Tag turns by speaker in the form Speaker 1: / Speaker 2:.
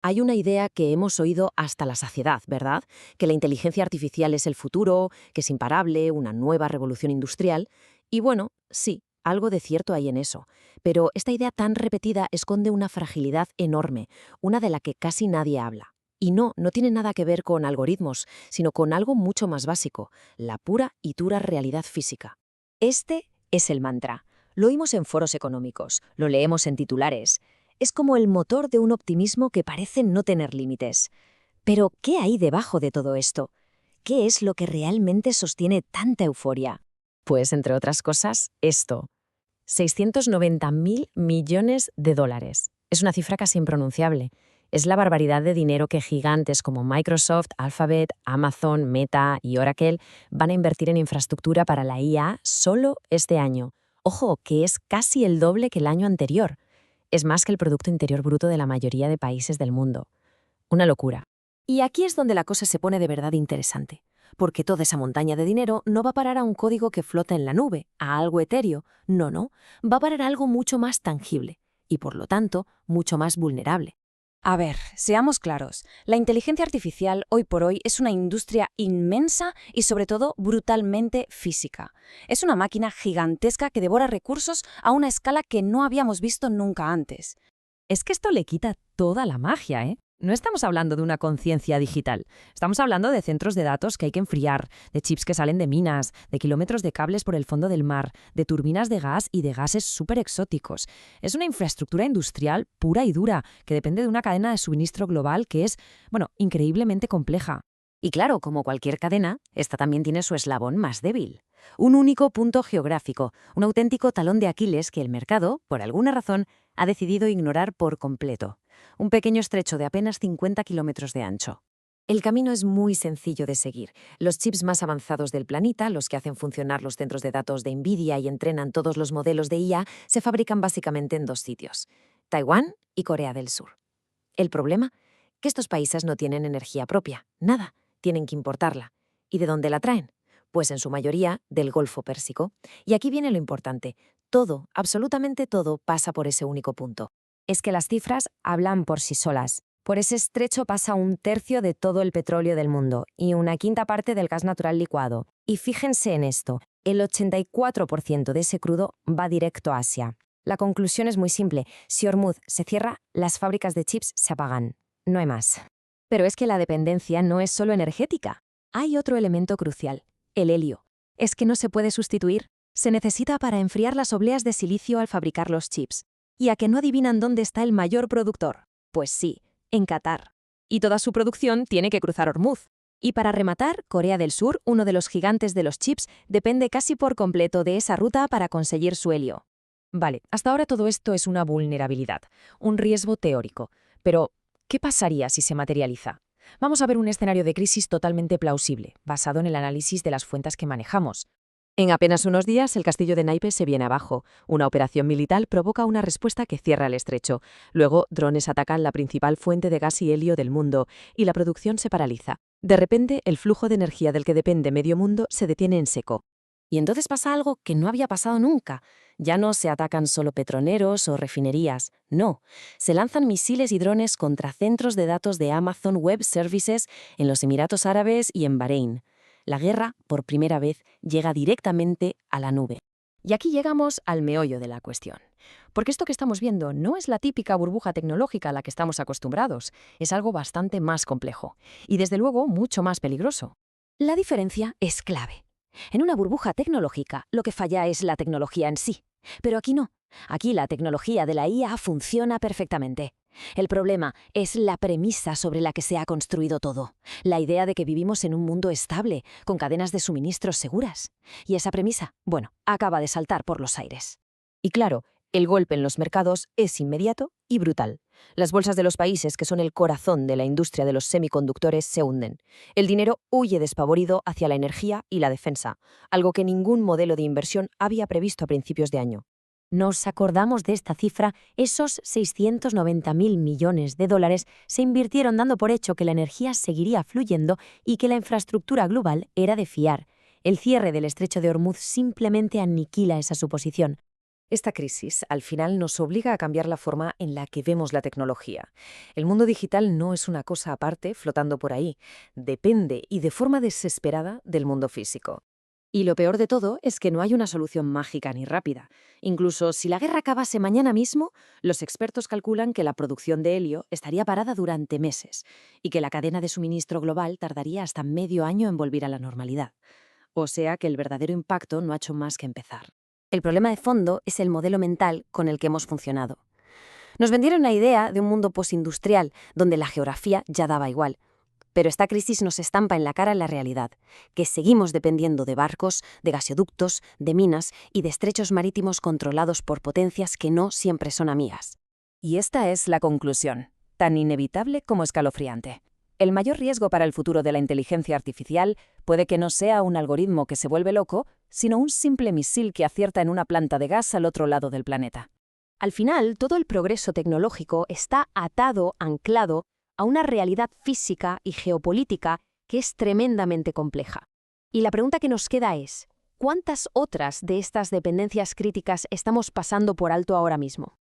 Speaker 1: Hay una idea que hemos oído hasta la saciedad, ¿verdad? Que la inteligencia artificial es el futuro, que es imparable, una nueva revolución industrial. Y bueno, sí, algo de cierto hay en eso. Pero esta idea tan repetida esconde una fragilidad enorme, una de la que casi nadie habla. Y no tiene nada que ver con algoritmos, sino con algo mucho más básico, la pura y dura realidad física.
Speaker 2: Este es el mantra. Lo oímos en foros económicos, lo leemos en titulares. Es como el motor de un optimismo que parece no tener límites. Pero, ¿qué hay debajo de todo esto? ¿Qué es lo que realmente sostiene tanta euforia?
Speaker 1: Pues, entre otras cosas, esto. 690.000 millones de dólares. Es una cifra casi impronunciable. Es la barbaridad de dinero que gigantes como Microsoft, Alphabet, Amazon, Meta y Oracle van a invertir en infraestructura para la IA solo este año. Ojo, que es casi el doble que el año anterior. Es más que el Producto Interior Bruto de la mayoría de países del mundo. Una locura.
Speaker 2: Y aquí es donde la cosa se pone de verdad interesante, porque toda esa montaña de dinero no va a parar a un código que flota en la nube, a algo etéreo. No, va a parar a algo mucho más tangible y, por lo tanto, mucho más vulnerable. A ver, seamos claros, la inteligencia artificial hoy por hoy es una industria inmensa y sobre todo brutalmente física. Es una máquina gigantesca que devora recursos a una escala que no habíamos visto nunca antes.
Speaker 1: Es que esto le quita toda la magia, ¿eh? No estamos hablando de una conciencia digital. Estamos hablando de centros de datos que hay que enfriar, de chips que salen de minas, de kilómetros de cables por el fondo del mar, de turbinas de gas y de gases súper exóticos. Es una infraestructura industrial pura y dura que depende de una cadena de suministro global que es, bueno, increíblemente compleja. Y claro, como cualquier cadena, esta también tiene su eslabón más débil. Un único punto geográfico, un auténtico talón de Aquiles que el mercado, por alguna razón, ha decidido ignorar por completo. Un pequeño estrecho de apenas 50 kilómetros de ancho. El camino es muy sencillo de seguir. Los chips más avanzados del planeta, los que hacen funcionar los centros de datos de NVIDIA y entrenan todos los modelos de IA, se fabrican básicamente en dos sitios: Taiwán y Corea del Sur. El problema, que estos países no tienen energía propia, nada, tienen que importarla. ¿Y de dónde la traen? Pues en su mayoría del Golfo Pérsico. Y aquí viene lo importante: todo, absolutamente todo, pasa por ese único punto.
Speaker 2: Es que las cifras hablan por sí solas. Por ese estrecho pasa un tercio de todo el petróleo del mundo y una quinta parte del gas natural licuado. Y fíjense en esto, el 84% de ese crudo va directo a Asia. La conclusión es muy simple: si Hormuz se cierra, las fábricas de chips se apagan. No hay más. Pero es que la dependencia no es solo energética. Hay otro elemento crucial: el helio. Es que no se puede sustituir. Se necesita para enfriar las obleas de silicio al fabricar los chips. ¿Y a que no adivinan dónde está el mayor productor? Pues sí, en Qatar. Y toda su producción tiene que cruzar Hormuz. Y para rematar, Corea del Sur, uno de los gigantes de los chips, depende casi por completo de esa ruta para conseguir su helio.
Speaker 1: Vale, hasta ahora todo esto es una vulnerabilidad, un riesgo teórico. Pero, ¿qué pasaría si se materializa? Vamos a ver un escenario de crisis totalmente plausible, basado en el análisis de las fuentes que manejamos. En apenas unos días, el castillo de naipes se viene abajo. Una operación militar provoca una respuesta que cierra el estrecho. Luego, drones atacan la principal fuente de gas y helio del mundo, y la producción se paraliza. De repente, el flujo de energía del que depende medio mundo se detiene en seco. Y entonces pasa algo que no había pasado nunca. Ya no se atacan solo petroleros o refinerías, no. Se lanzan misiles y drones contra centros de datos de Amazon Web Services en los Emiratos Árabes y en Bahrein. La guerra, por primera vez, llega directamente a la nube. Y aquí llegamos al meollo de la cuestión. Porque esto que estamos viendo no es la típica burbuja tecnológica a la que estamos acostumbrados, es algo bastante más complejo y, desde luego, mucho más peligroso.
Speaker 2: La diferencia es clave. En una burbuja tecnológica, lo que falla es la tecnología en sí. Pero aquí no. Aquí la tecnología de la IA funciona perfectamente. El problema es la premisa sobre la que se ha construido todo. La idea de que vivimos en un mundo estable, con cadenas de suministros seguras. Y esa premisa, bueno, acaba de saltar por los aires.
Speaker 1: Y claro, el golpe en los mercados es inmediato y brutal. Las bolsas de los países, que son el corazón de la industria de los semiconductores, se hunden. El dinero huye despavorido hacia la energía y la defensa, algo que ningún modelo de inversión había previsto a principios de año.
Speaker 2: Nos acordamos de esta cifra, esos 690.000 millones de dólares se invirtieron dando por hecho que la energía seguiría fluyendo y que la infraestructura global era de fiar. El cierre del estrecho de Hormuz simplemente aniquila esa suposición.
Speaker 1: Esta crisis al final nos obliga a cambiar la forma en la que vemos la tecnología. El mundo digital no es una cosa aparte flotando por ahí, depende y de forma desesperada del mundo físico. Y lo peor de todo es que no hay una solución mágica ni rápida. Incluso si la guerra acabase mañana mismo, los expertos calculan que la producción de helio estaría parada durante meses y que la cadena de suministro global tardaría hasta medio año en volver a la normalidad. O sea que el verdadero impacto no ha hecho más que empezar.
Speaker 2: El problema de fondo es el modelo mental con el que hemos funcionado. Nos vendieron la idea de un mundo postindustrial, donde la geografía ya daba igual. Pero esta crisis nos estampa en la cara la realidad, que seguimos dependiendo de barcos, de gasoductos, de minas y de estrechos marítimos controlados por potencias que no siempre son amigas.
Speaker 1: Y esta es la conclusión, tan inevitable como escalofriante. El mayor riesgo para el futuro de la inteligencia artificial puede que no sea un algoritmo que se vuelve loco, sino un simple misil que acierta en una planta de gas al otro lado del planeta.
Speaker 2: Al final, todo el progreso tecnológico está atado, anclado, a una realidad física y geopolítica que es tremendamente compleja. Y la pregunta que nos queda es, ¿cuántas otras de estas dependencias críticas estamos pasando por alto ahora mismo?